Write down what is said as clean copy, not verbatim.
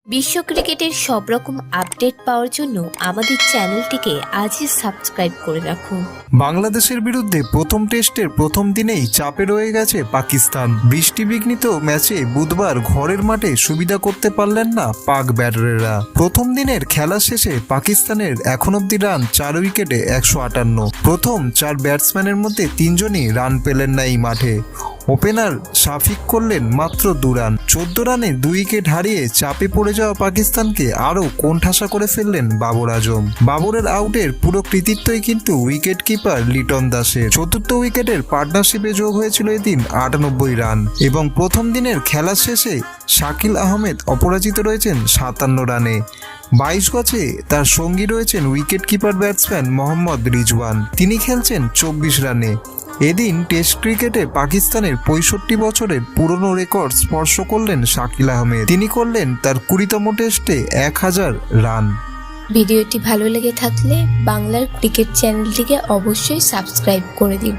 বিশ্ব ক্রিকেটের সব রকম আপডেট পাওয়ার জন্য আমাদের চ্যানেলটিকে আজই সাবস্ক্রাইব করে রাখুন। বাংলাদেশের বিরুদ্ধে প্রথম টেস্টের প্রথম দিনেই চাপে রয়ে গেছে পাকিস্তান। বৃষ্টিবিঘ্নিত ম্যাচে বুধবার ঘরের মাঠে সুবিধা করতে পারলেন না পাক ব্যাটাররা। প্রথম দিনের খেলা শেষে পাকিস্তানের এখন অব্দি রান 4 উইকেটে 158। প্রথম 4 ব্যাটসম্যানের মধ্যে 3 জনই রান পেলেন না এই মাঠে। ওপেনার শাফিক করলেন মাত্র 2 রান। 14 রানে 2 উইকেট হারিয়ে চাপে পড়ে যাওয়া পাকিস্তানকে আরও কোণঠাসা করে ফেললেন বাবর আজম। বাবরের আউটের পুরো কৃতিত্বই কিন্তু উইকেট কিপার লিটন দাসের। চতুর্থ উইকেটের পার্টনারশিপে যোগ হয়েছিল এদিন 98 রান। এবং প্রথম দিনের খেলা শেষে শাকিল আহমেদ অপরাজিত রয়েছেন 57 রানে। 22 গজে তার সঙ্গী রয়েছেন wicket keeper batsman Mohammad Rizwan, তিনি খেলছেন 24 রানে। এদিন টেস্ট ক্রিকেটে পাকিস্তানের 65 বছরের পুরনো রেকর্ড স্পর্শ করলেন শাকিল আহমেদ। তিনি করলেন তার 20তম টেস্টে 1000 রান। ভিডিওটি ভালো লেগে থাকলে বাংলার ক্রিকেট চ্যানেলটিকে অবশ্যই সাবস্ক্রাইব করে দিন।